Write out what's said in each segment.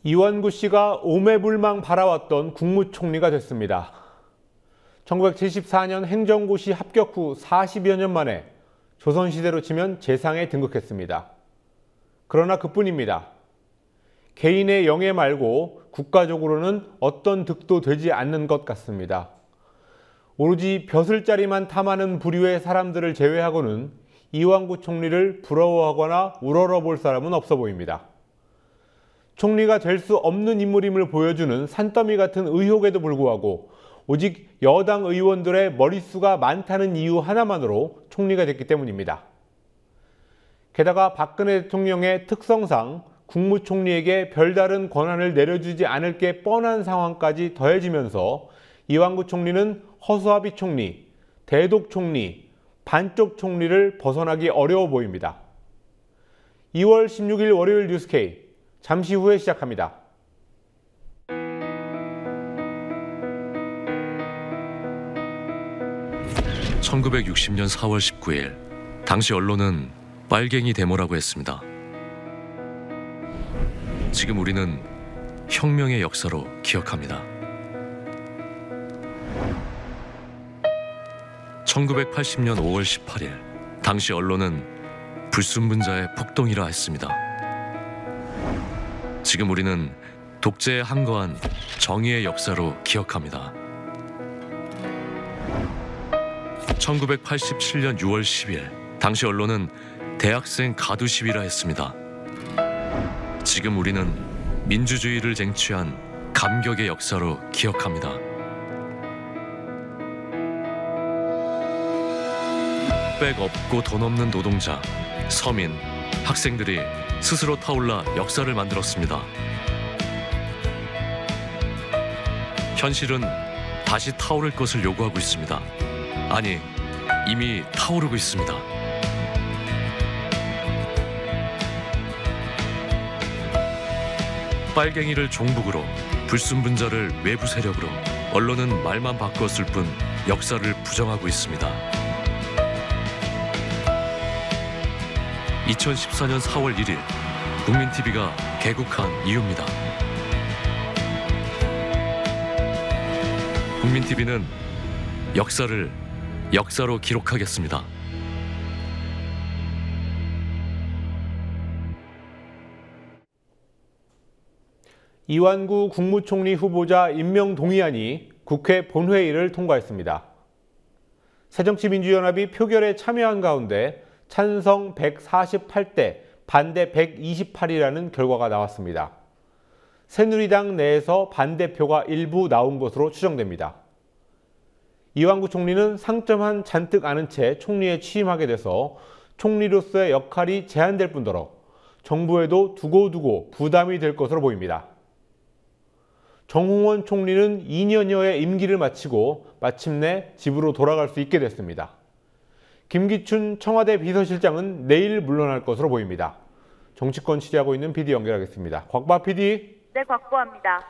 이완구 씨가 오매불망 바라왔던 국무총리가 됐습니다. 1974년 행정고시 합격 후 40여 년 만에 조선시대로 치면 재상에 등극했습니다. 그러나 그뿐입니다. 개인의 영예 말고 국가적으로는 어떤 득도 되지 않는 것 같습니다. 오로지 벼슬자리만 탐하는 부류의 사람들을 제외하고는 이완구 총리를 부러워하거나 우러러볼 사람은 없어 보입니다. 총리가 될 수 없는 인물임을 보여주는 산더미 같은 의혹에도 불구하고 오직 여당 의원들의 머릿수가 많다는 이유 하나만으로 총리가 됐기 때문입니다. 게다가 박근혜 대통령의 특성상 국무총리에게 별다른 권한을 내려주지 않을 게 뻔한 상황까지 더해지면서 이완구 총리는 허수아비 총리, 대독 총리, 반쪽 총리를 벗어나기 어려워 보입니다. 2월 16일 월요일 뉴스K 잠시 후에 시작합니다. (1960년 4월 19일) 당시 언론은 빨갱이 데모라고 했습니다. 지금 우리는 혁명의 역사로 기억합니다. 1980년 5월 18일 당시 언론은 불순분자의 폭동이라 했습니다. 지금 우리는 독재에 항거한 정의의 역사로 기억합니다. 1987년 6월 10일 당시 언론은 대학생 가두 시위라 했습니다. 지금 우리는 민주주의를 쟁취한 감격의 역사로 기억합니다. 백 없고 돈 없는 노동자, 서민, 학생들이 스스로 타올라 역사를 만들었습니다. 현실은 다시 타오를 것을 요구하고 있습니다. 아니, 이미 타오르고 있습니다. 빨갱이를 종북으로, 불순분자를 외부 세력으로, 언론은 말만 바꿨을 뿐 역사를 부정하고 있습니다. 2014년 4월 1일 국민TV가 개국한 이유입니다. 국민TV는 역사를 역사로 기록하겠습니다. 이완구 국무총리 후보자 임명 동의안이 국회 본회의를 통과했습니다. 새정치민주연합이 표결에 참여한 가운데 찬성 148대, 반대 128이라는 결과가 나왔습니다. 새누리당 내에서 반대표가 일부 나온 것으로 추정됩니다. 이완구 총리는 상점한 잔뜩 아는 채 총리에 취임하게 돼서 총리로서의 역할이 제한될 뿐더러 정부에도 두고두고 부담이 될 것으로 보입니다. 정홍원 총리는 2년여의 임기를 마치고 마침내 집으로 돌아갈 수 있게 됐습니다. 김기춘 청와대 비서실장은 내일 물러날 것으로 보입니다. 정치권 취재하고 있는 PD 연결하겠습니다. 곽바 PD. 네, 곽보합니다.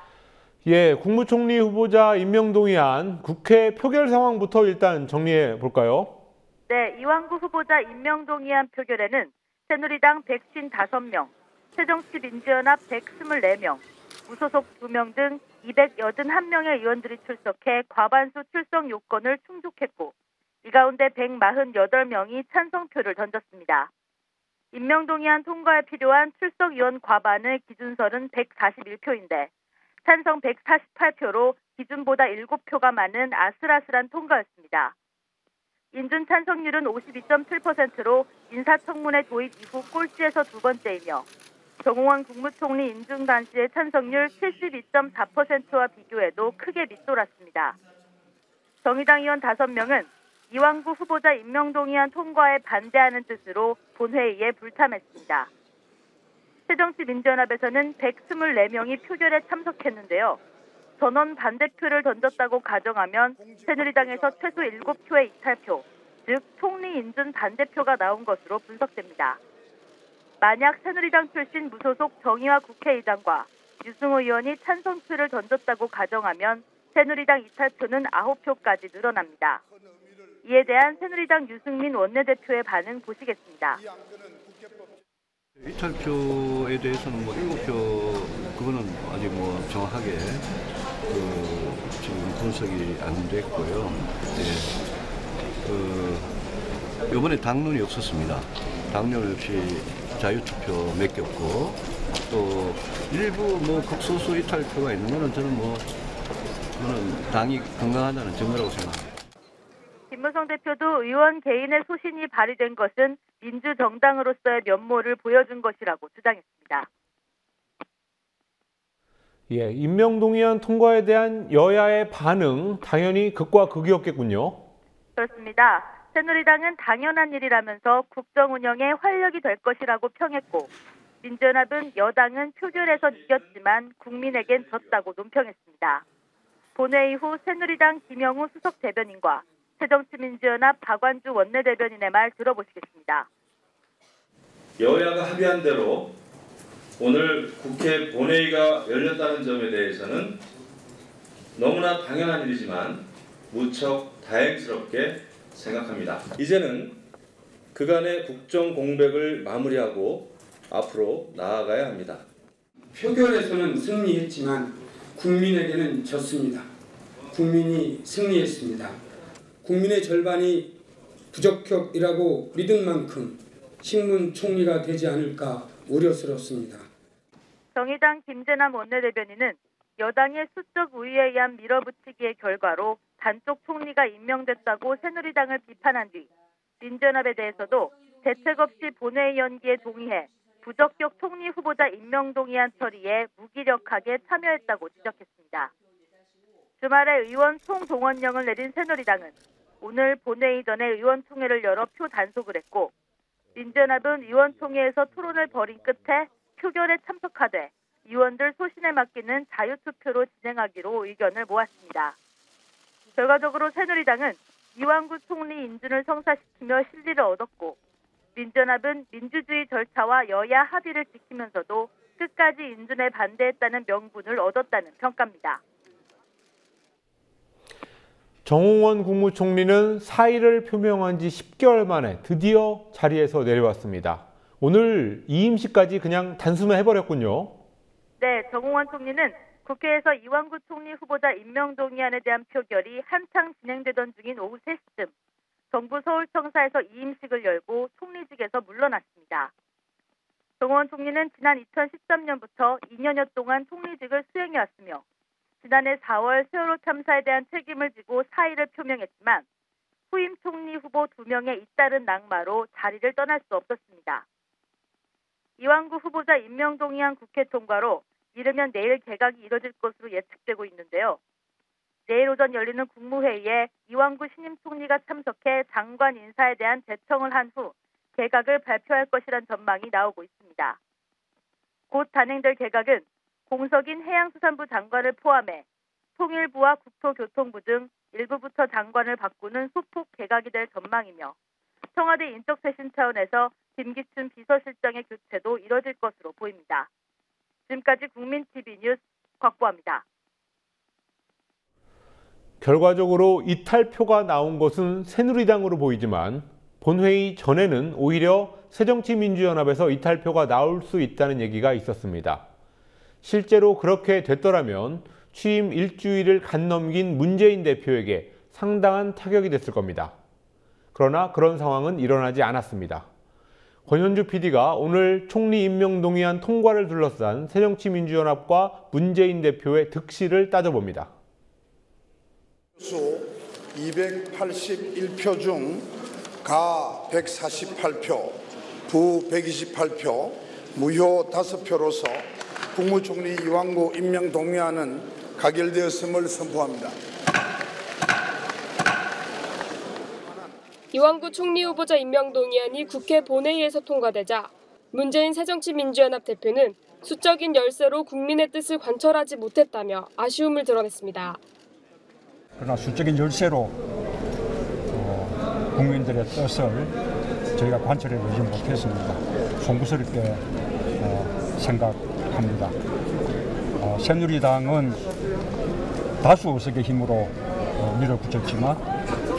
예, 국무총리 후보자 임명동의안 국회 표결 상황부터 일단 정리해 볼까요? 네, 이완구 후보자 임명동의안 표결에는 새누리당 155명, 새정치민주연합 124명, 무소속 2명 등 281명의 의원들이 출석해 과반수 출석 요건을 충족했고 이 가운데 148명이 찬성표를 던졌습니다. 임명동의안 통과에 필요한 출석위원 과반의 기준설은 141표인데 찬성 148표로 기준보다 7표가 많은 아슬아슬한 통과였습니다. 인준 찬성률은 52.7%로 인사청문회 도입 이후 꼴찌에서 두 번째이며 정홍원 국무총리 인준 당시의 찬성률 72.4%와 비교해도 크게 밑돌았습니다. 정의당 의원 5명은 이완구 후보자 임명동의안 통과에 반대하는 뜻으로 본회의에 불참했습니다. 새정치민주연합에서는 124명이 표결에 참석했는데요. 전원 반대표를 던졌다고 가정하면 새누리당에서 최소 7표의 이탈표, 즉 총리 인준 반대표가 나온 것으로 분석됩니다. 만약 새누리당 출신 무소속 정의화 국회의장과 유승호 의원이 찬성표를 던졌다고 가정하면 새누리당 이탈표는 9표까지 늘어납니다. 이에 대한 새누리당 유승민 원내대표의 반응 보시겠습니다. 이탈표에 대해서는 7표 그거는 아직 뭐 정확하게 지금 분석이 안 됐고요. 이번에 당론이 없었습니다. 당론 없이 자유투표 맡겼고 또 일부 뭐 극소수 이탈표가 있는 거는 저는 당이 건강하다는 증거라고 생각합니다. 김무성 대표도 의원 개인의 소신이 발휘된 것은 민주정당으로서의 면모를 보여준 것이라고 주장했습니다. 예, 임명동의안 통과에 대한 여야의 반응 당연히 극과 극이었겠군요. 그렇습니다. 새누리당은 당연한 일이라면서 국정 운영에 활력이 될 것이라고 평했고 민주연합은 여당은 표결에서 이겼지만 국민에겐 졌다고 논평했습니다. 본회의 후 새누리당 김영우 수석 대변인과 새정치민주연합 박완주 원내대변인의 말 들어보시겠습니다. 여야가 합의한 대로 오늘 국회 본회의가 열렸다는 점에 대해서는 너무나 당연한 일이지만 무척 다행스럽게 생각합니다. 이제는 그간의 국정 공백을 마무리하고 앞으로 나아가야 합니다. 표결에서는 승리했지만 국민에게는 졌습니다. 국민이 승리했습니다. 국민의 절반이 부적격이라고 믿은 만큼 신문 총리가 되지 않을까 우려스럽습니다. 정의당 김재남 원내대변인은 여당의 수적 우위에 의한 밀어붙이기의 결과로 단독 총리가 임명됐다고 새누리당을 비판한 뒤 민주연합에 대해서도 대책 없이 본회의 연기에 동의해 부적격 총리 후보자 임명 동의안 처리에 무기력하게 참여했다고 지적했습니다. 주말에 의원 총동원령을 내린 새누리당은 오늘 본회의 전에 의원총회를 열어 표 단속을 했고 민주연합은 의원총회에서 토론을 벌인 끝에 표결에 참석하되 의원들 소신에 맡기는 자유투표로 진행하기로 의견을 모았습니다. 결과적으로 새누리당은 이완구 총리 인준을 성사시키며 실리를 얻었고 민주연합은 민주주의 절차와 여야 합의를 지키면서도 끝까지 인준에 반대했다는 명분을 얻었다는 평가입니다. 정홍원 국무총리는 사의를 표명한 지 10개월 만에 드디어 자리에서 내려왔습니다. 오늘 이임식까지 그냥 단순화해버렸군요. 네, 정홍원 총리는 국회에서 이완구 총리 후보자 임명동의안에 대한 표결이 한창 진행되던 중인 오후 3시쯤 정부 서울청사에서 이임식을 열고 총리직에서 물러났습니다. 정홍원 총리는 지난 2013년부터 2년여 동안 총리직을 수행해왔으며 지난해 4월 세월호 참사에 대한 책임을 지고 사의를 표명했지만 후임 총리 후보 2명의 잇따른 낙마로 자리를 떠날 수 없었습니다. 이완구 후보자 임명동의안 국회 통과로 이르면 내일 개각이 이뤄질 것으로 예측되고 있는데요. 내일 오전 열리는 국무회의에 이완구 신임 총리가 참석해 장관 인사에 대한 제청을 한 후 개각을 발표할 것이란 전망이 나오고 있습니다. 곧 단행될 개각은 공석인 해양수산부 장관을 포함해 통일부와 국토교통부 등 일부 부처 장관을 바꾸는 소폭 개각이 될 전망이며 청와대 인적쇄신 차원에서 김기춘 비서실장의 교체도 이뤄질 것으로 보입니다. 지금까지 국민TV 뉴스 곽보아입니다. 결과적으로 이탈표가 나온 것은 새누리당으로 보이지만 본회의 전에는 오히려 새정치민주연합에서 이탈표가 나올 수 있다는 얘기가 있었습니다. 실제로 그렇게 됐더라면 취임 일주일을 간 넘긴 문재인 대표에게 상당한 타격이 됐을 겁니다. 그러나 그런 상황은 일어나지 않았습니다. 권현주 PD가 오늘 총리 임명동의안 통과를 둘러싼 새정치민주연합과 문재인 대표의 득실을 따져봅니다. 수 281표 중 가 148표, 부 128표, 무효 5표로서 국무총리 이완구 임명동의안은 가결되었음을 선포합니다. 이완구 총리 후보자 임명동의안이 국회 본회의에서 통과되자 문재인 새정치민주연합 대표는 수적인 열세로 국민의 뜻을 관철하지 못했다며 아쉬움을 드러냈습니다. 그러나 수적인 열세로 국민들의 뜻을 저희가 관철해보지 못했습니다. 송구스럽게 생각합니다. 새누리당은 다수 의석의 힘으로 밀어붙였지만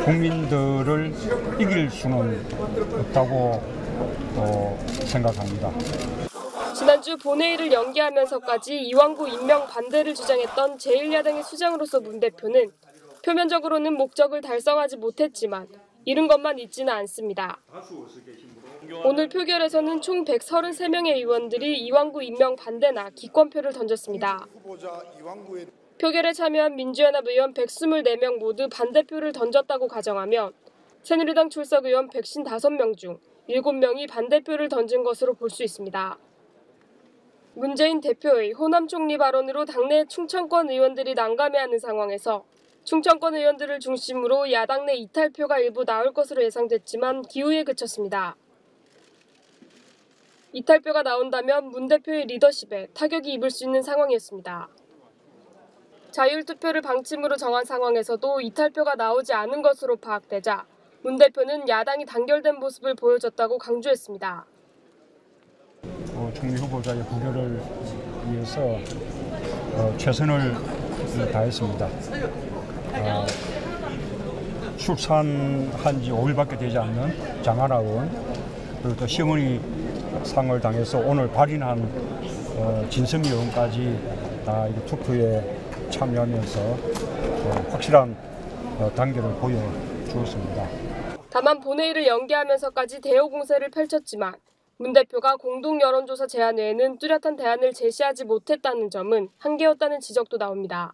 국민들을 이길 수는 없다고 생각합니다. 지난주 본회의를 연기하면서까지 이왕구 임명 반대를 주장했던 제1야당의 수장으로서 문 대표는 표면적으로는 목적을 달성하지 못했지만 이른 것만 있지는 않습니다. 오늘 표결에서는 총 133명의 의원들이 이왕구 임명 반대나 기권표를 던졌습니다. 표결에 참여한 민주연합 의원 124명 모두 반대표를 던졌다고 가정하면 새누리당 출석 의원 155명 중 7명이 반대표를 던진 것으로 볼 수 있습니다. 문재인 대표의 호남 총리 발언으로 당내 충청권 의원들이 난감해하는 상황에서 충청권 의원들을 중심으로 야당 내 이탈표가 일부 나올 것으로 예상됐지만 기우에 그쳤습니다. 이탈표가 나온다면 문 대표의 리더십에 타격이 입을 수 있는 상황이었습니다. 자율투표를 방침으로 정한 상황에서도 이탈표가 나오지 않은 것으로 파악되자 문 대표는 야당이 단결된 모습을 보여줬다고 강조했습니다. 총리 후보자의 부결을 위해서 최선을 다했습니다. 출산한 지 5일밖에 되지 않는 장하나 의원, 그리고 또 시어머니 상을 당해서 오늘 발인한 진성희 의원까지 다 투표에 참여하면서 확실한 단계를 보여주었습니다. 다만 본회의를 연기하면서까지 대호 공세를 펼쳤지만 문 대표가 공동 여론조사 제안 외에는 뚜렷한 대안을 제시하지 못했다는 점은 한계였다는 지적도 나옵니다.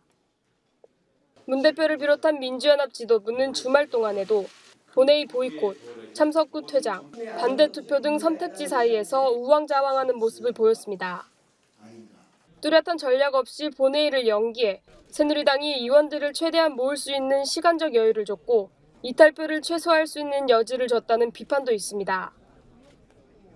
문 대표를 비롯한 민주연합 지도부는 주말 동안에도 본회의 보이콧, 참석구 퇴장, 반대 투표 등 선택지 사이에서 우왕좌왕하는 모습을 보였습니다. 뚜렷한 전략 없이 본회의를 연기해 새누리당이 의원들을 최대한 모을 수 있는 시간적 여유를 줬고 이탈표를 최소화할 수 있는 여지를 줬다는 비판도 있습니다.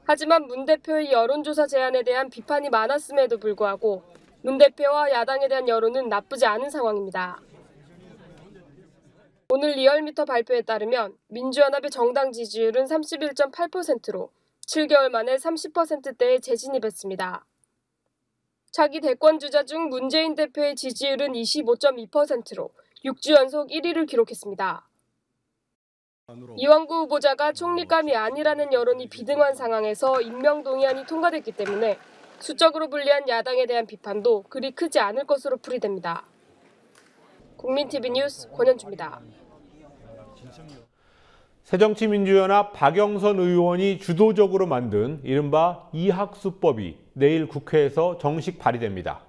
하지만 문 대표의 여론조사 제안에 대한 비판이 많았음에도 불구하고 문 대표와 야당에 대한 여론은 나쁘지 않은 상황입니다. 오늘 리얼미터 발표에 따르면 민주연합의 정당 지지율은 31.8%로 7개월 만에 30%대에 재진입했습니다. 차기 대권 주자 중 문재인 대표의 지지율은 25.2%로 6주 연속 1위를 기록했습니다. 이왕구 후보자가 총리감이 아니라는 여론이 비등한 상황에서 임명 동의안이 통과됐기 때문에 수적으로 불리한 야당에 대한 비판도 그리 크지 않을 것으로 풀이됩니다. 국민TV 뉴스 권현주입니다. 새정치민주연합 박영선 의원이 주도적으로 만든 이른바 이학수법이 내일 국회에서 정식 발의됩니다.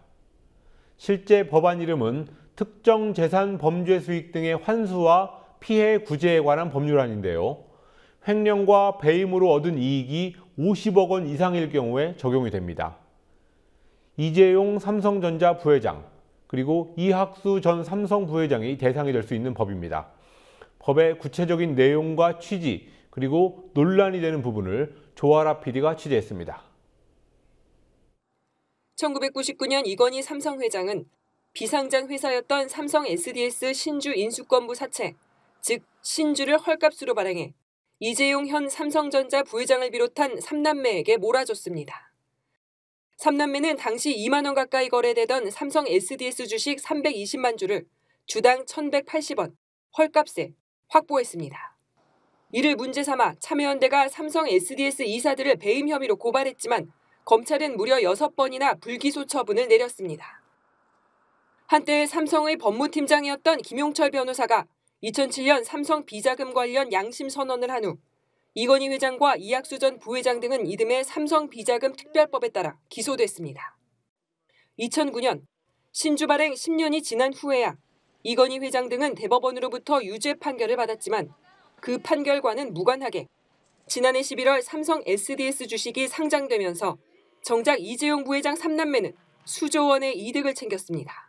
실제 법안 이름은 특정 재산 범죄 수익 등의 환수와 피해 구제에 관한 법률안인데요. 횡령과 배임으로 얻은 이익이 50억 원 이상일 경우에 적용이 됩니다. 이재용 삼성전자 부회장, 그리고 이학수 전 삼성 부회장이 대상이 될 수 있는 법입니다. 법의 구체적인 내용과 취지, 그리고 논란이 되는 부분을 조아라 PD가 취재했습니다. 1999년 이건희 삼성 회장은 비상장 회사였던 삼성 SDS 신주 인수권부 사채, 즉 신주를 헐값으로 발행해 이재용 현 삼성전자 부회장을 비롯한 3남매에게 몰아줬습니다. 3남매는 당시 2만 원 가까이 거래되던 삼성 SDS 주식 320만 주를 주당 1,180원, 헐값에 확보했습니다. 이를 문제 삼아 참여연대가 삼성 SDS 이사들을 배임 혐의로 고발했지만 검찰은 무려 6번이나 불기소 처분을 내렸습니다. 한때 삼성의 법무팀장이었던 김용철 변호사가 2007년 삼성 비자금 관련 양심 선언을 한 후 이건희 회장과 이학수 전 부회장 등은 이듬해 삼성 비자금 특별법에 따라 기소됐습니다. 2009년 신주 발행 10년이 지난 후에야 이건희 회장 등은 대법원으로부터 유죄 판결을 받았지만 그 판결과는 무관하게 지난해 11월 삼성 SDS 주식이 상장되면서 정작 이재용 부회장 3남매는 수조 원의 이득을 챙겼습니다.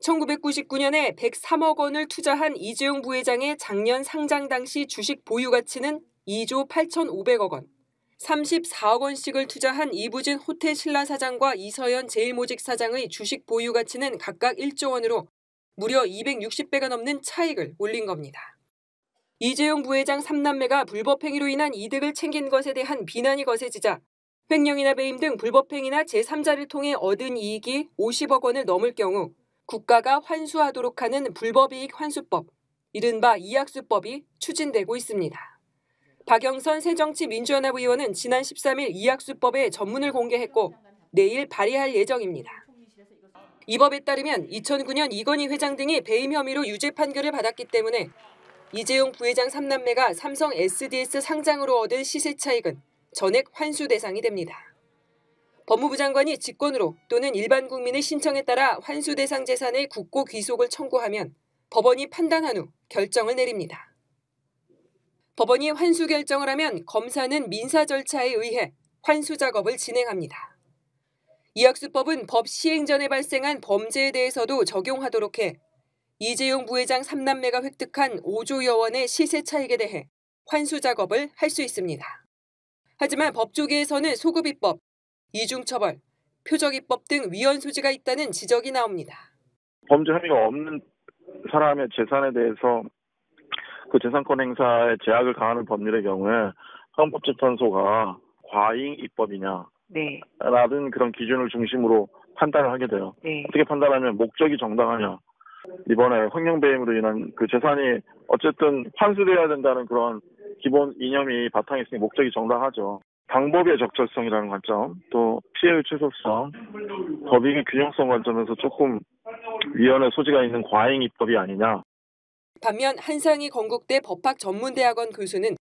1999년에 103억 원을 투자한 이재용 부회장의 작년 상장 당시 주식 보유 가치는 2조 8,500억 원, 34억 원씩을 투자한 이부진 호텔 신라 사장과 이서연 제일모직 사장의 주식 보유 가치는 각각 1조 원으로 무려 260배가 넘는 차익을 올린 겁니다. 이재용 부회장 3남매가 불법행위로 인한 이득을 챙긴 것에 대한 비난이 거세지자 횡령이나 배임 등 불법행위나 제3자를 통해 얻은 이익이 50억 원을 넘을 경우 국가가 환수하도록 하는 불법이익 환수법, 이른바 이학수법이 추진되고 있습니다. 박영선 새정치민주연합 의원은 지난 13일 이학수법의 전문을 공개했고 내일 발의할 예정입니다. 이 법에 따르면 2009년 이건희 회장 등이 배임 혐의로 유죄 판결을 받았기 때문에 이재용 부회장 3남매가 삼성 SDS 상장으로 얻은 시세 차익은 전액 환수 대상이 됩니다. 법무부 장관이 직권으로 또는 일반 국민의 신청에 따라 환수 대상 재산의 국고 귀속을 청구하면 법원이 판단한 후 결정을 내립니다. 법원이 환수 결정을 하면 검사는 민사 절차에 의해 환수 작업을 진행합니다. 이학수법은 법 시행 전에 발생한 범죄에 대해서도 적용하도록 해 이재용 부회장 3남매가 획득한 5조여 원의 시세 차익에 대해 환수 작업을 할 수 있습니다. 하지만 법조계에서는 소급입법, 이중처벌, 표적입법 등 위헌 소지가 있다는 지적이 나옵니다. 범죄 혐의가 없는 사람의 재산에 대해서 그 재산권 행사에 제약을 가하는 법률의 경우에 헌법재판소가 과잉 입법이냐 라는 그런 기준을 중심으로 판단을 하게 돼요. 어떻게 판단하면 목적이 정당하냐. 이번에 횡령배임으로 인한 그 재산이 어쨌든 환수돼야 된다는 그런 기본 이념이 바탕에 있으니 목적이 정당하죠. 방법의 적절성이라는 관점, 또 피해의 최소성, 법익의 균형성 관점에서 조금 위헌의 소지가 있는 과잉 입법이 아니냐. 반면 한상희 건국대 법학전문대학원 교수는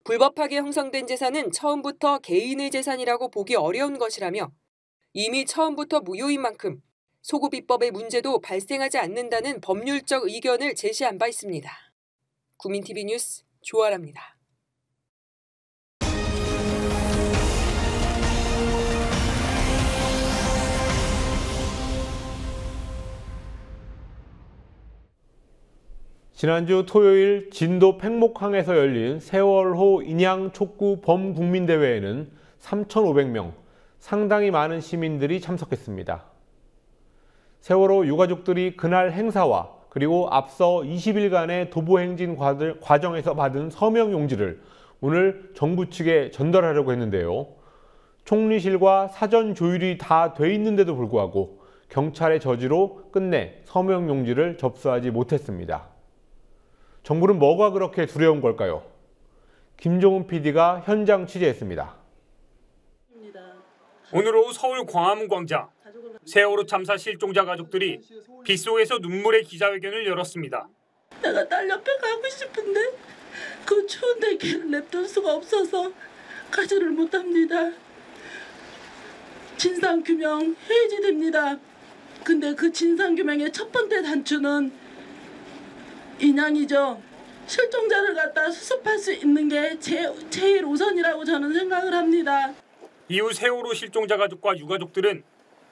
불법하게 형성된 재산은 처음부터 개인의 재산이라고 보기 어려운 것이라며 이미 처음부터 무효인 만큼 소급입법의 문제도 발생하지 않는다는 법률적 의견을 제시한 바 있습니다. 구민TV 뉴스 조아라입니다. 지난주 토요일 진도 팽목항에서 열린 세월호 인양 촉구 범국민대회에는 3,500명, 상당히 많은 시민들이 참석했습니다. 세월호 유가족들이 그날 행사와 그리고 앞서 20일간의 도보행진 과정에서 받은 서명 용지를 오늘 정부 측에 전달하려고 했는데요. 총리실과 사전 조율이 다 돼 있는데도 불구하고 경찰의 저지로 끝내 서명 용지를 접수하지 못했습니다. 정부는 뭐가 그렇게 두려운 걸까요? 김종훈 PD가 현장 취재했습니다. 오늘 오후 서울 광화문 광장, 세월호 참사 실종자 가족들이 빗속에서 눈물의 기자회견을 열었습니다. 내가 딸 옆에 가고 싶은데 그 추운데 걔를 냅둘 수가 없어서 가지를 못합니다. 진상규명 해야지 됩니다. 근데 그 진상규명의 첫 번째 단추는 인양이죠. 실종자를 갖다 수습할 수 있는 게 제일 우선이라고 저는 생각을 합니다. 이후 세월호 실종자 가족과 유가족들은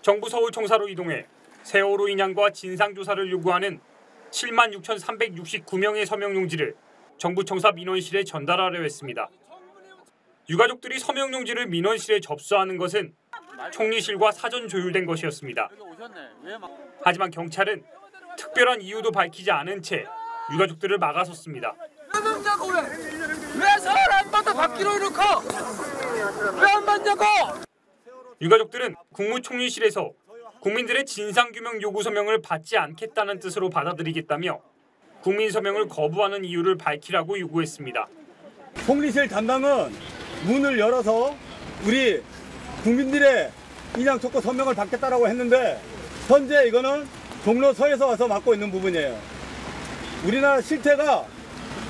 정부 서울청사로 이동해 세월호 인양과 진상조사를 요구하는 76,369명의 서명용지를 정부 청사 민원실에 전달하려 했습니다. 유가족들이 서명용지를 민원실에 접수하는 것은 총리실과 사전 조율된 것이었습니다. 하지만 경찰은 특별한 이유도 밝히지 않은 채 유가족들을 막아섰습니다. 왜 서울 안 받아 받기로 해놓고 왜 안 받냐고! 유가족들은 국무총리실에서 국민들의 진상규명 요구 서명을 받지 않겠다는 뜻으로 받아들이겠다며 국민 서명을 거부하는 이유를 밝히라고 요구했습니다. 총리실 담당은 문을 열어서 우리 국민들의 인양 촉구 서명을 받겠다라고 했는데 현재 이거는 종로서에서 와서 맡고 있는 부분이에요. 우리나라 실태가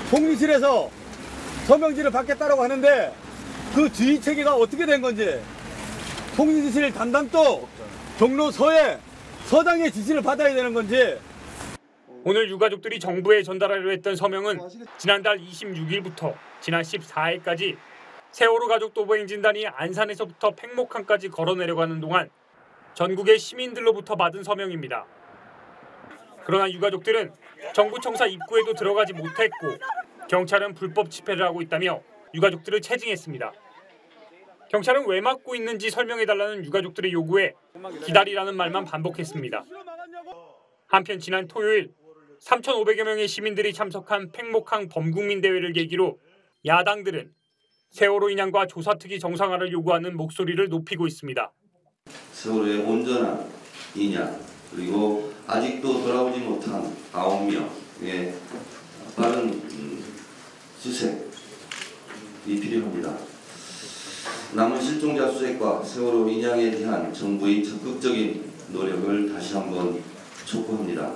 총리실에서 서명지를 받겠다라고 하는데 그 지휘 체계가 어떻게 된 건지 총리실 담당도 종로서에 서장의 지시를 받아야 되는 건지. 오늘 유가족들이 정부에 전달하려 했던 서명은 지난달 26일부터 지난 14일까지 세월호 가족 도보행진단이 안산에서부터 팽목항까지 걸어 내려가는 동안 전국의 시민들로부터 받은 서명입니다. 그러나 유가족들은 정부 청사 입구에도 들어가지 못했고 경찰은 불법 집회를 하고 있다며 유가족들을 체증했습니다. 경찰은 왜 막고 있는지 설명해달라는 유가족들의 요구에 기다리라는 말만 반복했습니다. 한편 지난 토요일 3,500여 명의 시민들이 참석한 팽목항 범국민대회를 계기로 야당들은 세월호 인양과 조사특위 정상화를 요구하는 목소리를 높이고 있습니다. 세월호의 온전한 인양 그리고 아직도 돌아오지 못한 9명의 빠른 수색 이 탄핵과 세월호 인양에 대한 정부의 적극적인 노력을 다시 한번 촉구합니다.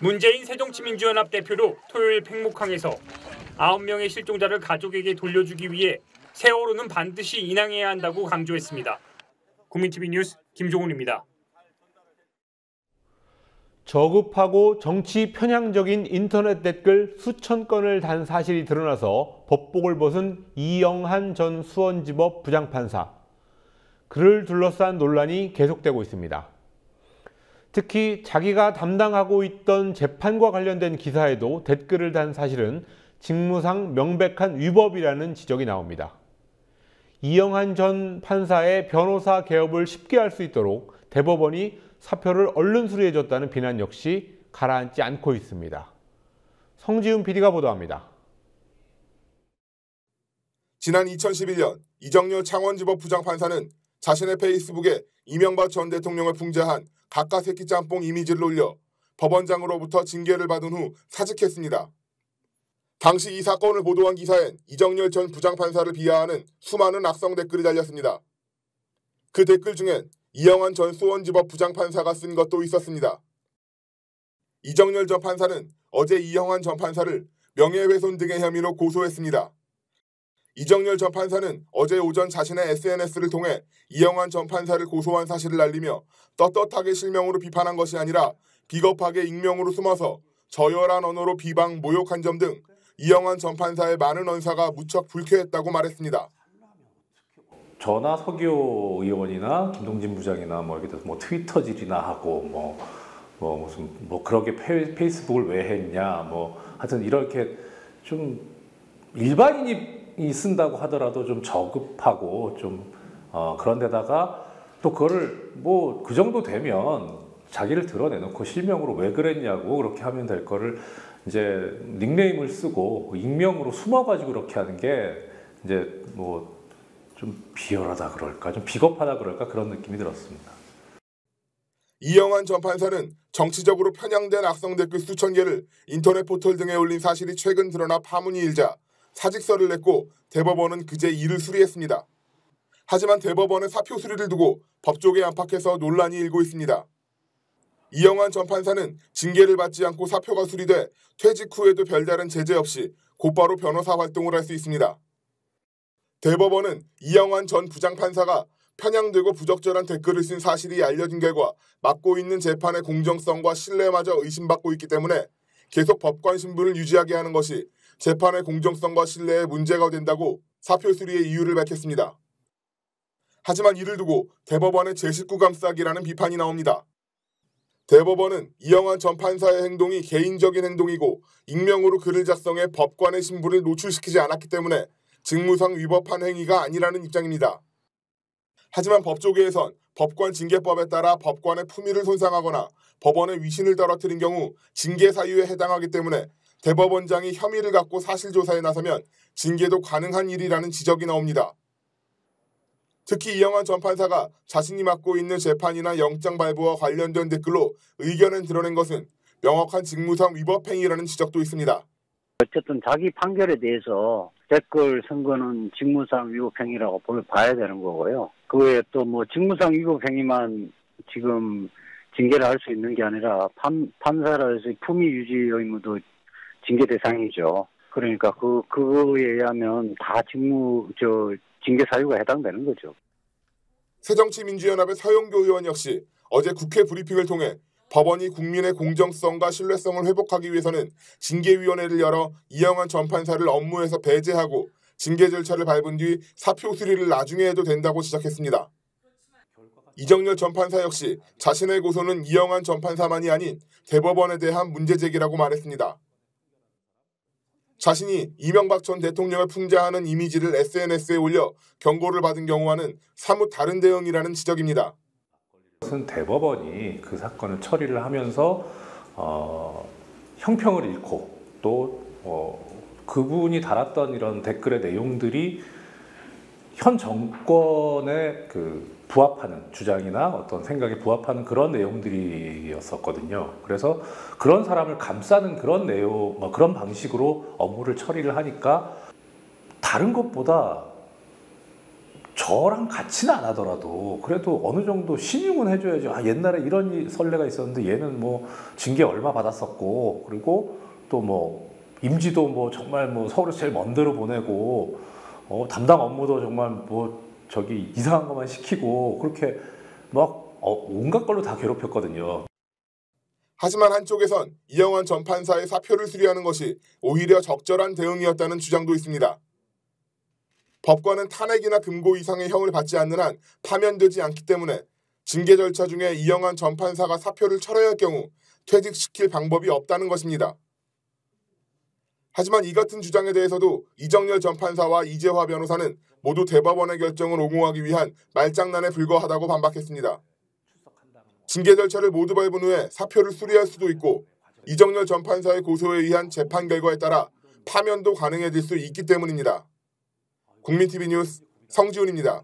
문재인 새정치민주연합 대표도 토요일 팽목항에서 9명의 실종자를 가족에게 돌려주기 위해 세월호는 반드시 인양해야 한다고 강조했습니다. 국민TV 뉴스 김종훈입니다. 저급하고 정치 편향적인 인터넷 댓글 수천 건을 단 사실이 드러나서 법복을 벗은 이영한 전 수원지법 부장판사. 그를 둘러싼 논란이 계속되고 있습니다. 특히 자기가 담당하고 있던 재판과 관련된 기사에도 댓글을 단 사실은 직무상 명백한 위법이라는 지적이 나옵니다. 이영한 전 판사의 변호사 개업을 쉽게 할 수 있도록 대법원이 사표를 얼른 수리해줬다는 비난 역시 가라앉지 않고 있습니다. 성지훈 PD가 보도합니다. 지난 2011년 이정열 창원지법 부장판사는 자신의 페이스북에 이명박 전 대통령을 풍자한 가까 새끼 짬뽕 이미지를 올려 법원장으로부터 징계를 받은 후 사직했습니다. 당시 이 사건을 보도한 기사엔 이정열 전 부장판사를 비하하는 수많은 악성 댓글이 달렸습니다. 그 댓글 중엔 이영한 전 수원지법 부장판사가 쓴 것도 있었습니다. 이정열 전 판사는 어제 이영한 전 판사를 명예훼손 등의 혐의로 고소했습니다. 이정열 전 판사는 어제 오전 자신의 SNS를 통해 이영한 전 판사를 고소한 사실을 알리며 떳떳하게 실명으로 비판한 것이 아니라 비겁하게 익명으로 숨어서 저열한 언어로 비방, 모욕한 점 등 이영한 전 판사의 많은 언사가 무척 불쾌했다고 말했습니다. 저나 서기호 의원이나 김동진 부장이나 이렇게 트위터질이나 하고 무슨 그렇게 페이스북을 왜 했냐 하여튼 이렇게 좀 일반인이 쓴다고 하더라도 좀 저급하고 좀 그런 데다가 또 그거를 그 정도 되면 자기를 드러내놓고 실명으로 왜 그랬냐고 그렇게 하면 될 거를 이제 닉네임을 쓰고 익명으로 숨어가지고 그렇게 하는 게 이제 좀 비열하다 그럴까, 좀 비겁하다 그럴까 그런 느낌이 들었습니다. 이영한 전 판사는 정치적으로 편향된 악성 댓글 수천 개를 인터넷 포털 등에 올린 사실이 최근 드러나 파문이 일자 사직서를 냈고 대법원은 그제 이를 수리했습니다. 하지만 대법원의 사표 수리를 두고 법조계 안팎에서 논란이 일고 있습니다. 이영한 전 판사는 징계를 받지 않고 사표가 수리돼 퇴직 후에도 별다른 제재 없이 곧바로 변호사 활동을 할 수 있습니다. 대법원은 이영한 전 부장판사가 편향되고 부적절한 댓글을 쓴 사실이 알려진 결과 맡고 있는 재판의 공정성과 신뢰마저 의심받고 있기 때문에 계속 법관 신분을 유지하게 하는 것이 재판의 공정성과 신뢰에 문제가 된다고 사표 수리의 이유를 밝혔습니다. 하지만 이를 두고 대법원의 제19 감싸기라는 비판이 나옵니다. 대법원은 이영한 전 판사의 행동이 개인적인 행동이고 익명으로 글을 작성해 법관의 신분을 노출시키지 않았기 때문에 직무상 위법한 행위가 아니라는 입장입니다. 하지만 법조계에선 법관 징계법에 따라 법관의 품위를 손상하거나 법원의 위신을 떨어뜨린 경우 징계 사유에 해당하기 때문에 대법원장이 혐의를 갖고 사실조사에 나서면 징계도 가능한 일이라는 지적이 나옵니다. 특히 이영한 전 판사가 자신이 맡고 있는 재판이나 영장 발부와 관련된 댓글로 의견을 드러낸 것은 명확한 직무상 위법 행위라는 지적도 있습니다. 어쨌든 자기 판결에 대해서 댓글 쓴 거는 직무상 위법행위라고 봐야 되는 거고요. 그 외에 또 직무상 위법행위만 지금 징계를 할 수 있는 게 아니라 판사라서 품위 유지 의무도 징계 대상이죠. 그러니까 그거에 의하면 다 징계 사유가 해당되는 거죠. 새정치민주연합의 서영교 의원 역시 어제 국회 브리핑을 통해 법원이 국민의 공정성과 신뢰성을 회복하기 위해서는 징계위원회를 열어 이영한 전 판사를 업무에서 배제하고 징계 절차를 밟은 뒤 사표 수리를 나중에 해도 된다고 지적했습니다. 이정열 전 판사 역시 자신의 고소는 이영한 전 판사만이 아닌 대법원에 대한 문제 제기라고 말했습니다. 자신이 이명박 전 대통령을 풍자하는 이미지를 SNS에 올려 경고를 받은 경우와는 사뭇 다른 대응이라는 지적입니다. 대법원이 그 사건을 처리를 하면서 형평을 잃고 또 그분이 달았던 이런 댓글의 내용들이 현 정권의 부합하는 주장이나 어떤 생각에 부합하는 그런 내용들이었었거든요. 그래서 그런 사람을 감싸는 그런 내용, 그런 방식으로 업무를 처리를 하니까 다른 것보다 저랑 같이는 안 하더라도 그래도 어느 정도 신용은 해줘야죠. 아, 옛날에 이런 선례가 있었는데 얘는 뭐 징계 얼마 받았었고, 그리고 또 뭐 임지도 뭐 정말 뭐 서울에서 제일 먼 데로 보내고, 담당 업무도 정말 뭐 저기 이상한 것만 시키고 그렇게 막 온갖 걸로 다 괴롭혔거든요. 하지만 한쪽에선 이영환 전 판사의 사표를 수리하는 것이 오히려 적절한 대응이었다는 주장도 있습니다. 법관은 탄핵이나 금고 이상의 형을 받지 않는 한 파면되지 않기 때문에 징계 절차 중에 이영환 전 판사가 사표를 철회할 할 경우 퇴직시킬 방법이 없다는 것입니다. 하지만 이 같은 주장에 대해서도 이정열 전 판사와 이재화 변호사는 모두 대법원의 결정을 옹호하기 위한 말장난에 불과하다고 반박했습니다. 징계 절차를 모두 밟은 후에 사표를 수리할 수도 있고, 이정열 전 판사의 고소에 의한 재판 결과에 따라 파면도 가능해질 수 있기 때문입니다. 국민TV 뉴스 성지훈입니다.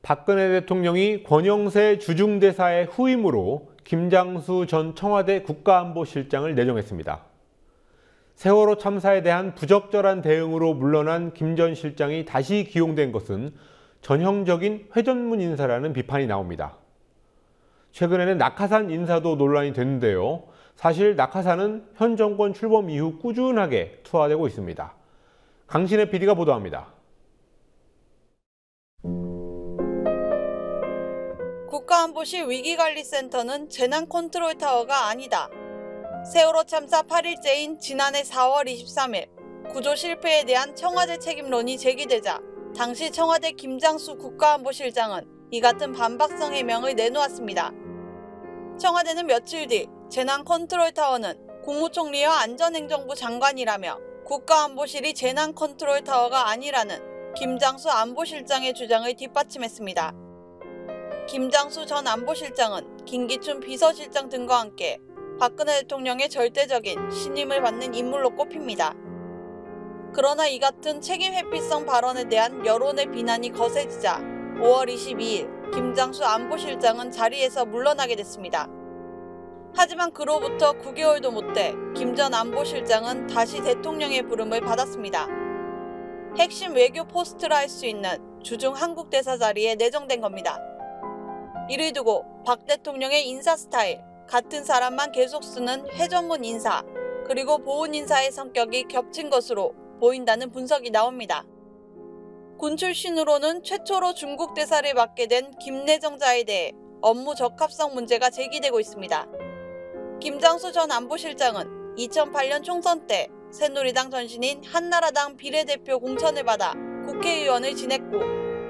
박근혜 대통령이 권영세 주중대사의 후임으로 김장수 전 청와대 국가안보실장을 내정했습니다. 세월호 참사에 대한 부적절한 대응으로 물러난 김 전 실장이 다시 기용된 것은 전형적인 회전문 인사라는 비판이 나옵니다. 최근에는 낙하산 인사도 논란이 됐는데요. 사실 낙하산은 현 정권 출범 이후 꾸준하게 투하되고 있습니다. 강신혜 PD가 보도합니다. 국가안보실 위기관리센터는 재난컨트롤타워가 아니다. 세월호 참사 8일째인 지난해 4월 23일 구조 실패에 대한 청와대 책임론이 제기되자 당시 청와대 김장수 국가안보실장은 이 같은 반박성 해명을 내놓았습니다. 청와대는 며칠 뒤 재난컨트롤타워는 국무총리와 안전행정부 장관이라며 국가안보실이 재난컨트롤타워가 아니라는 김장수 안보실장의 주장을 뒷받침했습니다. 김장수 전 안보실장은 김기춘 비서실장 등과 함께 박근혜 대통령의 절대적인 신임을 받는 인물로 꼽힙니다. 그러나 이 같은 책임 회피성 발언에 대한 여론의 비난이 거세지자 5월 22일 김장수 안보실장은 자리에서 물러나게 됐습니다. 하지만 그로부터 9개월도 못 돼 김 전 안보실장은 다시 대통령의 부름을 받았습니다. 핵심 외교 포스트라 할 수 있는 주중 한국대사 자리에 내정된 겁니다. 이를 두고 박 대통령의 인사 스타일, 같은 사람만 계속 쓰는 회전문 인사, 그리고 보훈 인사의 성격이 겹친 것으로 보인다는 분석이 나옵니다. 군 출신으로는 최초로 중국 대사를 맡게 된 김내정자에 대해 업무 적합성 문제가 제기되고 있습니다. 김장수 전 안보실장은 2008년 총선 때 새누리당 전신인 한나라당 비례대표 공천을 받아 국회의원을 지냈고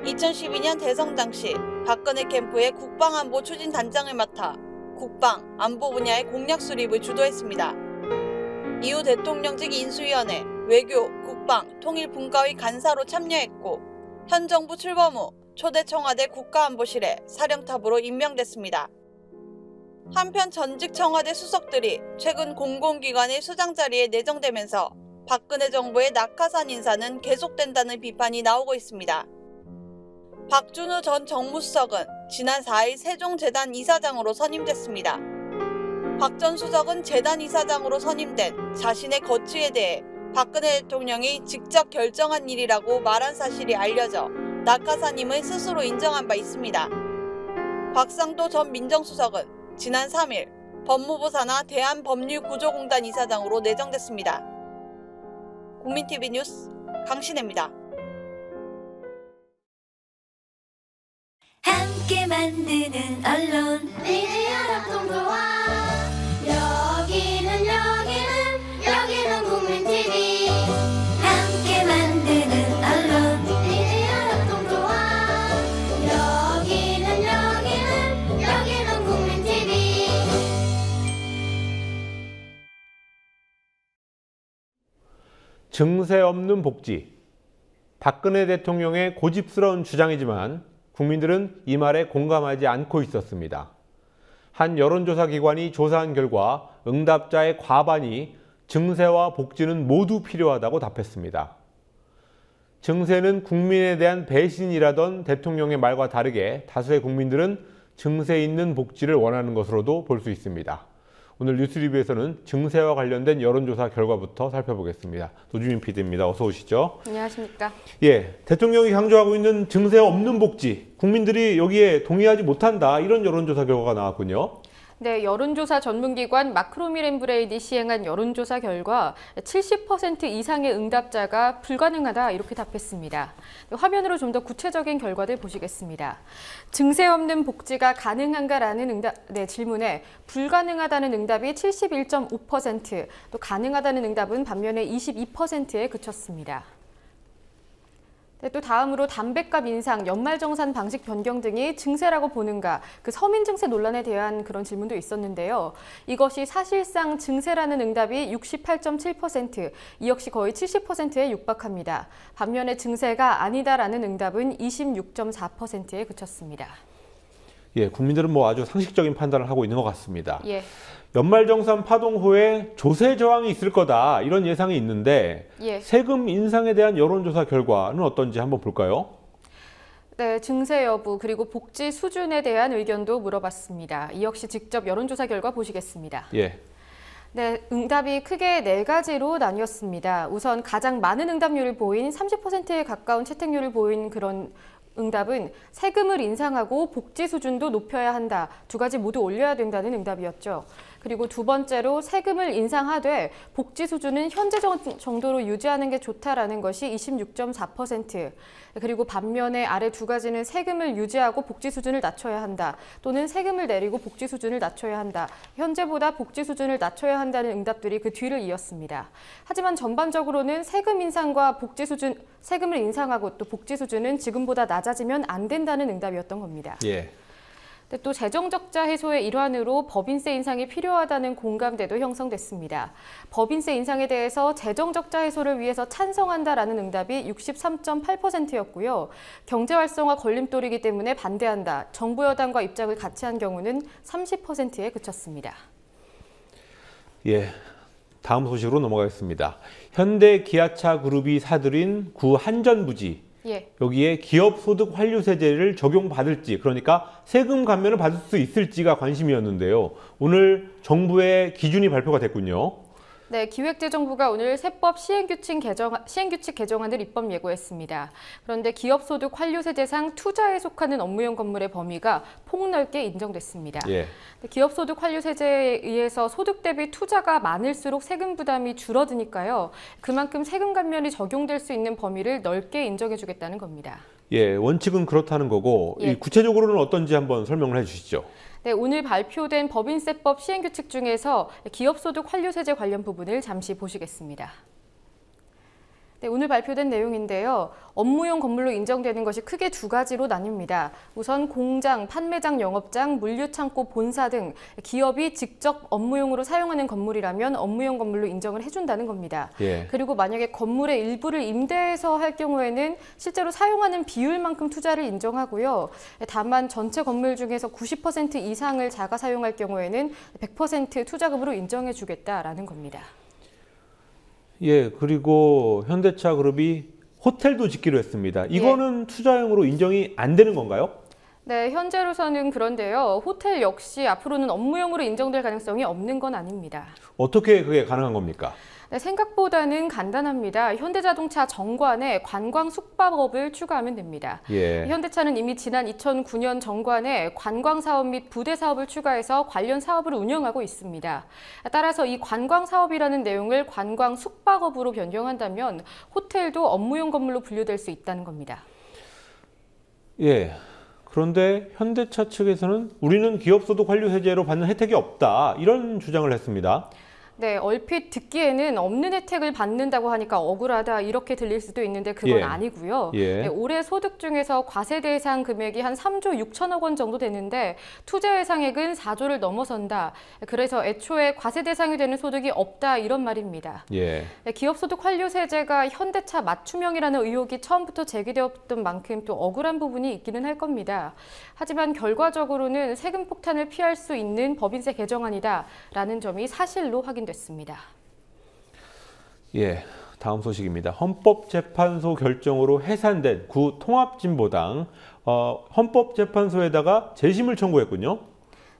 2012년 대선 당시 박근혜 캠프의 국방안보 추진단장을 맡아 국방, 안보 분야의 공약 수립을 주도했습니다. 이후 대통령직 인수위원회, 외교, 국방, 통일분과위 간사로 참여했고 현 정부 출범 후 초대 청와대 국가안보실의 사령탑으로 임명됐습니다. 한편 전직 청와대 수석들이 최근 공공기관의 수장 자리에 내정되면서 박근혜 정부의 낙하산 인사는 계속된다는 비판이 나오고 있습니다. 박준우 전 정무수석은 지난 4일 세종재단 이사장으로 선임됐습니다. 박 전 수석은 재단 이사장으로 선임된 자신의 거취에 대해 박근혜 대통령이 직접 결정한 일이라고 말한 사실이 알려져 낙하산임을 스스로 인정한 바 있습니다. 박상도 전 민정수석은 지난 3일 법무부 산하 대한법률구조공단 이사장으로 내정됐습니다. 국민TV 뉴스 강신혜입니다. 함께 만드는 언론 미디어협동조합 여기는 국민TV 함께 만드는 언론 미디어협동조합 여기는 국민TV. 증세 없는 복지. 박근혜 대통령의 고집스러운 주장이지만 국민들은 이 말에 공감하지 않고 있었습니다. 한 여론조사 기관이 조사한 결과 응답자의 과반이 증세와 복지는 모두 필요하다고 답했습니다. 증세는 국민에 대한 배신이라던 대통령의 말과 다르게 다수의 국민들은 증세 있는 복지를 원하는 것으로도 볼 수 있습니다. 오늘 뉴스리뷰에서는 증세와 관련된 여론조사 결과부터 살펴보겠습니다. 노주민 PD입니다. 어서 오시죠. 안녕하십니까. 예, 대통령이 강조하고 있는 증세 없는 복지, 국민들이 여기에 동의하지 못한다. 이런 여론조사 결과가 나왔군요. 네, 여론조사 전문기관 마크로미랜브레인이 시행한 여론조사 결과 70% 이상의 응답자가 불가능하다 이렇게 답했습니다. 화면으로 좀 더 구체적인 결과들 보시겠습니다. 증세 없는 복지가 가능한가라는 질문에 불가능하다는 응답이 71.5%, 또 가능하다는 응답은 반면에 22%에 그쳤습니다. 네, 또 다음으로 담뱃값 인상, 연말정산 방식 변경 등이 증세라고 보는가, 그 서민 증세 논란에 대한 그런 질문도 있었는데요. 이것이 사실상 증세라는 응답이 68.7%, 이 역시 거의 70%에 육박합니다. 반면에 증세가 아니다라는 응답은 26.4%에 그쳤습니다. 예, 국민들은 뭐 아주 상식적인 판단을 하고 있는 것 같습니다. 예. 연말정산 파동 후에 조세 저항이 있을 거다 이런 예상이 있는데 예. 세금 인상에 대한 여론조사 결과는 어떤지 한번 볼까요? 네, 증세 여부 그리고 복지 수준에 대한 의견도 물어봤습니다. 이 역시 직접 여론조사 결과 보시겠습니다. 예. 네, 응답이 크게 4가지로 나뉘었습니다. 우선 가장 많은 응답률을 보인 30%에 가까운 채택률을 보인 그런 응답은 세금을 인상하고 복지 수준도 높여야 한다. 2가지 모두 올려야 된다는 응답이었죠. 그리고 두 번째로 세금을 인상하되 복지 수준은 현재 정도로 유지하는 게 좋다라는 것이 26.4%. 그리고 반면에 아래 2가지는 세금을 유지하고 복지 수준을 낮춰야 한다. 또는 세금을 내리고 복지 수준을 낮춰야 한다. 현재보다 복지 수준을 낮춰야 한다는 응답들이 그 뒤를 이었습니다. 하지만 전반적으로는 세금 인상과 복지 수준, 세금을 인상하고 또 복지 수준은 지금보다 낮아지면 안 된다는 응답이었던 겁니다. 예. 또 재정적자 해소의 일환으로 법인세 인상이 필요하다는 공감대도 형성됐습니다. 법인세 인상에 대해서 재정적자 해소를 위해서 찬성한다라는 응답이 63.8%였고요. 경제활성화 걸림돌이기 때문에 반대한다. 정부 여당과 입장을 같이 한 경우는 30%에 그쳤습니다. 예, 다음 소식으로 넘어가겠습니다. 현대기아차그룹이 사들인 구 한전부지. 예. 여기에 기업소득 환류세제를 적용받을지, 그러니까 세금 감면을 받을 수 있을지가 관심이었는데요. 오늘 정부의 기준이 발표가 됐군요. 네, 기획재정부가 오늘 세법 시행규칙 개정안을 입법 예고했습니다. 그런데 기업소득 환류세제상 투자에 속하는 업무용 건물의 범위가 폭넓게 인정됐습니다. 예. 기업소득 환류세제에 의해서 소득 대비 투자가 많을수록 세금 부담이 줄어드니까요. 그만큼 세금 감면이 적용될 수 있는 범위를 넓게 인정해주겠다는 겁니다. 예, 원칙은 그렇다는 거고 예. 구체적으로는 어떤지 한번 설명을 해주시죠. 네, 오늘 발표된 법인세법 시행규칙 중에서 기업소득 환류세제 관련 부분을 잠시 보시겠습니다. 네, 오늘 발표된 내용인데요. 업무용 건물로 인정되는 것이 크게 2가지로 나뉩니다. 우선 공장, 판매장, 영업장, 물류창고, 본사 등 기업이 직접 업무용으로 사용하는 건물이라면 업무용 건물로 인정을 해준다는 겁니다. 예. 그리고 만약에 건물의 일부를 임대해서 할 경우에는 실제로 사용하는 비율만큼 투자를 인정하고요. 다만 전체 건물 중에서 90% 이상을 자가 사용할 경우에는 100% 투자금으로 인정해주겠다라는 겁니다. 예, 그리고 현대차그룹이 호텔도 짓기로 했습니다. 이거는 투자용으로 인정이 안 되는 건가요? 네, 현재로서는 그런데요. 호텔 역시 앞으로는 업무용으로 인정될 가능성이 없는 건 아닙니다. 어떻게 그게 가능한 겁니까? 네, 생각보다는 간단합니다. 현대자동차 정관에 관광 숙박업을 추가하면 됩니다. 예. 현대차는 이미 지난 2009년 정관에 관광 사업 및 부대 사업을 추가해서 관련 사업을 운영하고 있습니다. 따라서 이 관광 사업이라는 내용을 관광 숙박업으로 변경한다면 호텔도 업무용 건물로 분류될 수 있다는 겁니다. 예. 그런데 현대차 측에서는 우리는 기업소득 환류세제로 받는 혜택이 없다, 이런 주장을 했습니다. 네, 얼핏 듣기에는 없는 혜택을 받는다고 하니까 억울하다 이렇게 들릴 수도 있는데 그건 예. 아니고요. 예. 네, 올해 소득 중에서 과세 대상 금액이 한 3조 6천억 원 정도 되는데 투자 예상액은 4조를 넘어선다. 그래서 애초에 과세 대상이 되는 소득이 없다 이런 말입니다. 예. 네, 기업소득 환류세제가 현대차 맞춤형이라는 의혹이 처음부터 제기되었던 만큼 또 억울한 부분이 있기는 할 겁니다. 하지만 결과적으로는 세금 폭탄을 피할 수 있는 법인세 개정안이다라는 점이 사실로 확인됐습니다. 예, 다음 소식입니다. 헌법재판소 결정으로 해산된 구 통합진보당 헌법재판소에다가 재심을 청구했군요.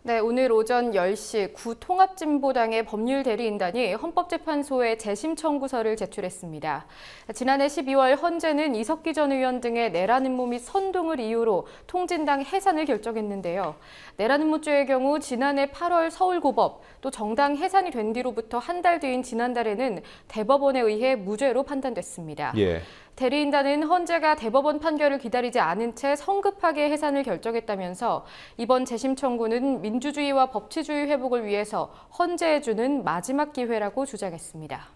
네, 오늘 오전 10시 구 통합진보당의 법률대리인단이 헌법재판소에 재심 청구서를 제출했습니다. 지난해 12월 헌재는 이석기 전 의원 등의 내란 음모 및 선동을 이유로 통진당 해산을 결정했는데요. 내란 음모죄의 경우 지난해 8월 서울고법, 또 정당 해산이 된 뒤로부터 한 달 뒤인 지난달에는 대법원에 의해 무죄로 판단됐습니다. 예. 대리인단은 헌재가 대법원 판결을 기다리지 않은 채 성급하게 해산을 결정했다면서 이번 재심 청구는 민주주의와 법치주의 회복을 위해서 헌재에 주는 마지막 기회라고 주장했습니다.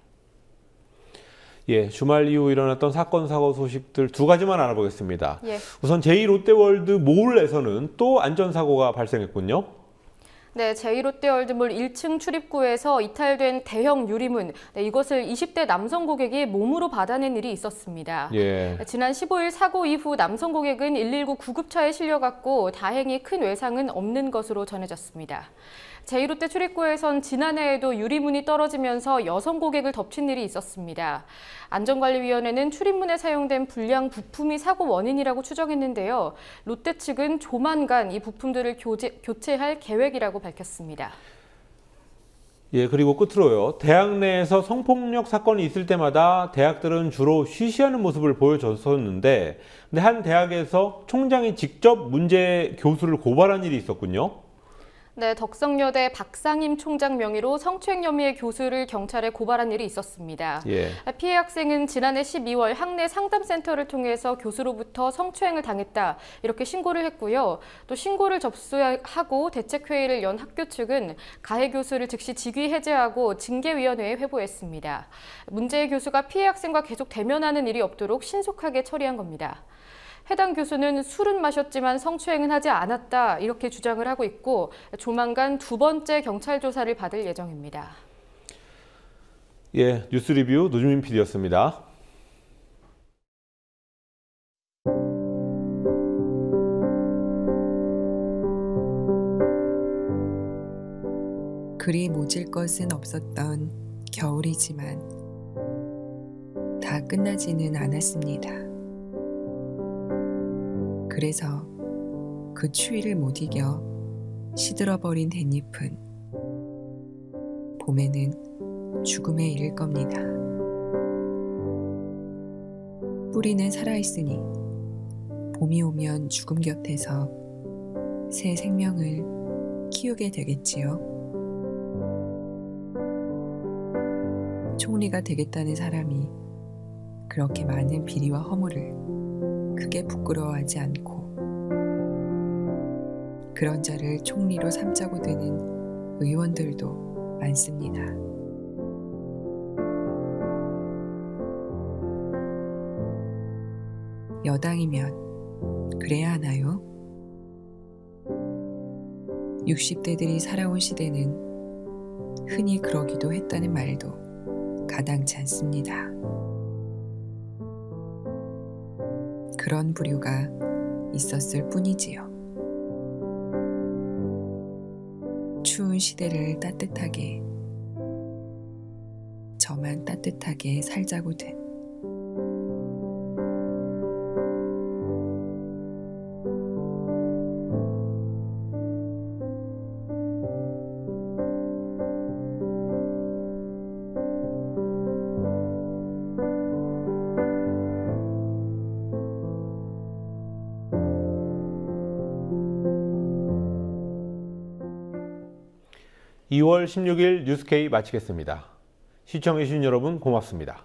예, 주말 이후 일어났던 사건, 사고 소식들 두 가지만 알아보겠습니다. 예. 우선 제2롯데월드 몰에서는 또 안전사고가 발생했군요. 네, 제2롯데월드몰 1층 출입구에서 이탈된 대형 유리문, 이것을 20대 남성 고객이 몸으로 받아낸 일이 있었습니다. 예. 지난 15일 사고 이후 남성 고객은 119 구급차에 실려갔고 다행히 큰 외상은 없는 것으로 전해졌습니다. 제2롯데 출입구에선 지난해에도 유리문이 떨어지면서 여성 고객을 덮친 일이 있었습니다. 안전관리위원회는 출입문에 사용된 불량 부품이 사고 원인이라고 추정했는데요. 롯데 측은 조만간 이 부품들을 교체할 계획이라고 밝혔습니다. 예, 그리고 끝으로요. 대학 내에서 성폭력 사건이 있을 때마다 대학들은 주로 쉬쉬하는 모습을 보여줬었는데 한 대학에서 총장이 직접 문제 교수를 고발한 일이 있었군요. 네, 덕성여대 박상임 총장 명의로 성추행 혐의의 교수를 경찰에 고발한 일이 있었습니다. 예. 피해 학생은 지난해 12월 학내 상담센터를 통해서 교수로부터 성추행을 당했다 이렇게 신고를 했고요. 또 신고를 접수하고 대책회의를 연 학교 측은 가해 교수를 즉시 직위 해제하고 징계위원회에 회부했습니다. 문제의 교수가 피해 학생과 계속 대면하는 일이 없도록 신속하게 처리한 겁니다. 해당 교수는 술은 마셨지만 성추행은 하지 않았다 이렇게 주장을 하고 있고 조만간 두 번째 경찰 조사를 받을 예정입니다. 예, 뉴스 리뷰 노주민 PD였습니다. 그리 모질 것은 없었던 겨울이지만 다 끝나지는 않았습니다. 그래서 그 추위를 못 이겨 시들어버린 댄잎은 봄에는 죽음에 이를 겁니다. 뿌리는 살아있으니 봄이 오면 죽음 곁에서 새 생명을 키우게 되겠지요. 총리가 되겠다는 사람이 그렇게 많은 비리와 허물을 크게 부끄러워하지 않고 그런 자를 총리로 삼자고 드는 의원들도 많습니다. 여당이면 그래야 하나요? 60대들이 살아온 시대는 흔히 그러기도 했다는 말도 가당치 않습니다. 그런 부류가 있었을 뿐이지요. 추운 시대를 따뜻하게, 저만 따뜻하게 살자고든. (2월 16일) 뉴스K 마치겠습니다. 시청해주신 여러분 고맙습니다.